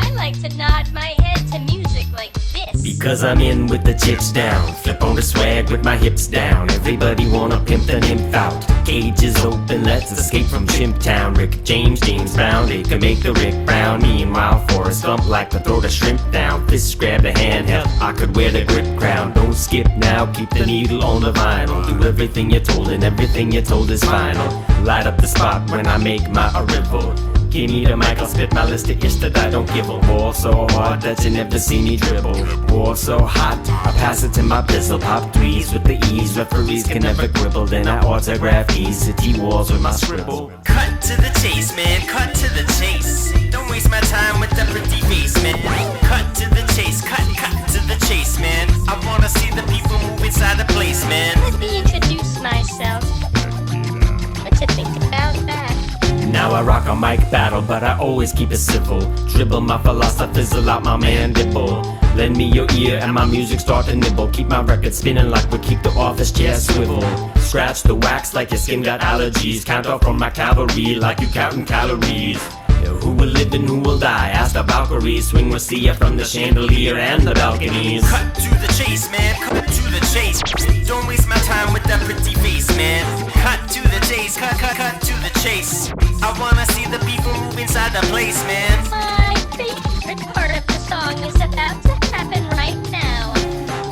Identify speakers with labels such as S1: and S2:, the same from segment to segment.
S1: I like to nod my head to music like this.
S2: Because I'm in with the chips down, flip on the swag with my hips down. Everybody wanna pimp the nymph out. Cage is open, let's escape from Chimp Town. Rick James, James Brown, they can make the Rick Brown. Meanwhile, Forrest Gump like to throw the shrimp down. Fist grab the handheld, I could wear the grip crown. Don't skip now, keep the needle on the vinyl. Do everything you're told and everything you're told is final. Light up the spot when I make my arrival. Give me the mic, I'll spit my list of ish that I don't give a. War so hard that you never see me dribble. War so hot, I pass it to my pistol. Pop threes with the ease, referees can never quibble. Then I autograph these city walls with my scribble.
S3: Cut to the chase, man, cut to the chase. Don't waste my time with that pretty face, man. Cut to the chase, cut to the chase, man. I wanna see the people move inside the place, man.
S1: Let me introduce myself. What you think about that?
S2: Now I rock a mic battle, but I always keep it civil. Dribble my philosophy, fizzle out my mandible. Lend me your ear and my music start to nibble. Keep my record spinning like we keep the office chair swivel. Scratch the wax like your skin got allergies. Count off from my cavalry like you counting calories. Who will live and who will die? Ask the Valkyries. Swing will see you from the chandelier and the balconies.
S3: Cut to the chase, man, cut to the chase. Don't waste my time with that pretty face, man. Cut to the chase, cut to the chase. I wanna see the people move inside the place, man.
S1: My favorite part of the song is about to happen right now.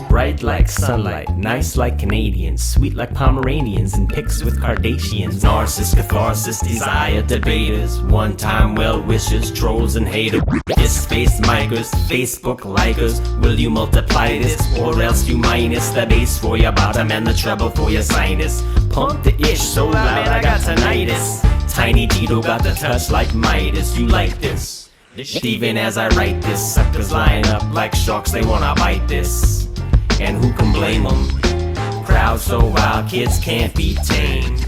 S2: Bright like sunlight, nice like Canadians, sweet like Pomeranians, and pics with Kardashians. Narcissists, catharsis, desire debaters, one-time well-wishers, trolls and haters. Space micers, Facebook likers. Will you multiply this, or else you minus the bass for your bottom and the treble for your sinus? Pump the ish so loud I got tinnitus. Tiny Tito got the touch like Midas. You like this? Even as I write this, suckers line up like sharks, they wanna bite this. And who can blame them? Crowd so wild, kids can't be tamed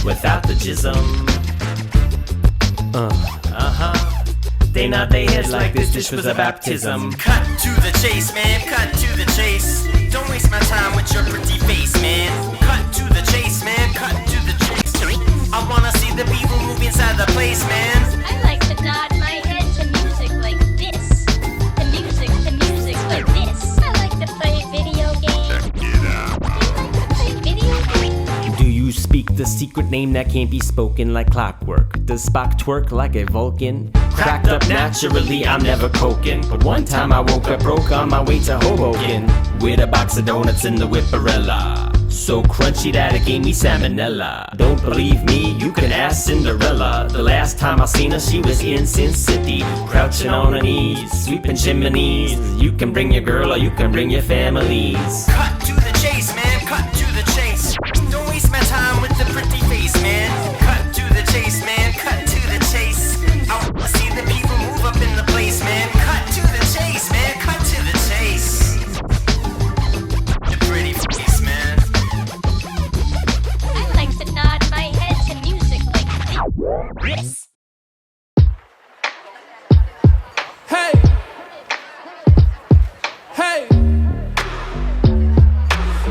S2: without the jism. They nod their heads like this dish was a baptism.
S3: Cut to the chase, man, cut to the chase. Don't waste my time with your pretty face, man. Cut to the chase, man, cut to the chase. I wanna see the people move inside the place, man.
S1: I like to nod my head to music like this. To music like this. I like to play video games. Do you like to play video games?
S2: Do you speak the secret name that can't be spoken like clockwork? Does Spock twerk like a Vulcan? Cracked up naturally, I'm never coking. But one time I woke up broke on my way to Hoboken with a box of donuts in the Whipperella. So crunchy that it gave me salmonella. Don't believe me? You can ask Cinderella. The last time I seen her, she was in Sin City, crouching on her knees, sweeping chimneys. You can bring your girl or you can bring your families.
S3: Cut to the chase, man, cut to the chase. Don't waste my time with the pretty face, man. Cut to the chase, man, cut to the chase. I wanna see the people move up in the place, man. Cut to the chase, man, cut to the chase. The pretty face, man.
S1: I like to nod my head to music like this.
S4: Hey! Hey!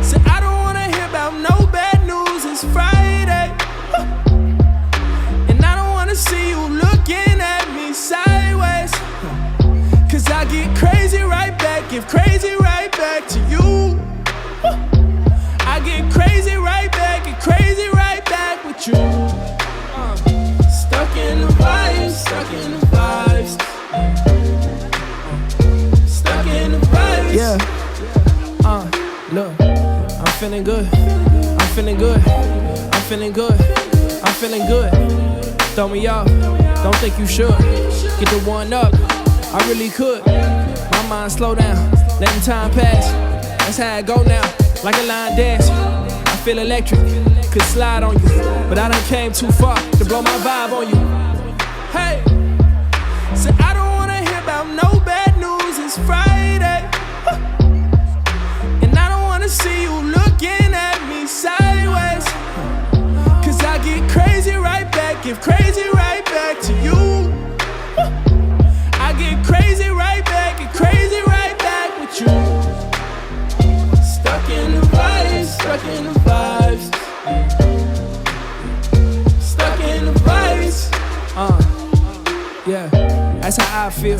S4: So I don't wanna hear about no bad news, it's Friday. And I don't wanna see you looking at me sideways. Cause I get crazy right back, give crazy right back to you. I get crazy right back, get crazy right back with you. Stuck in the vibes, stuck in the vibes. Stuck in the vibes. Yeah. Look, I'm feeling good. I'm feeling good. I'm feeling good. I'm feeling good. Throw me off. Don't think you should. Get the one up. I really could. My mind slow down. Letting time pass. That's how I go now. Like a line dance. I feel electric. Could slide on you. But I done came too far to blow my vibe on you. Hey. So I don't wanna hear about no bad news. It's Friday. And I don't wanna see you looking at me sideways. Cause I get crazy right back, give crazy right back to you. I get crazy right back, get crazy right back with you. Stuck in the vibes, stuck in the vibes. Stuck in the vibes. Yeah. That's how I feel.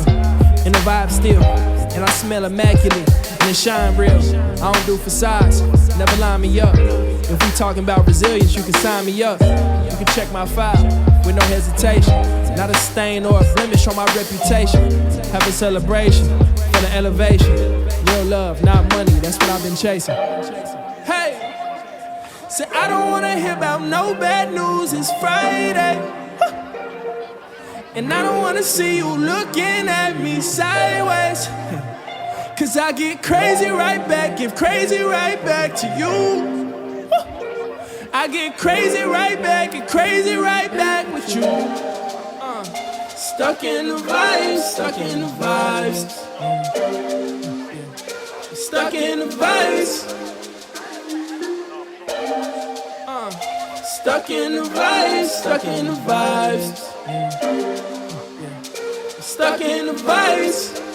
S4: And the vibe still. And I smell immaculate. And it shine real. I don't do facades. Never line me up. If we talking about resilience, you can sign me up. You can check my file with no hesitation. Not a stain or a blemish on my reputation. Have a celebration for the elevation. Real love, not money. That's what I've been chasing. Hey! Say I don't wanna hear about no bad news, it's Friday. And I don't wanna see you looking at me sideways. Cause I get crazy right back, give crazy right back to you. I get crazy right back, get crazy right back with you. Stuck in the vibes, stuck in the vibes. Stuck in the vibes. Stuck in the vibes, stuck in the vibes. Stuck in the vibes.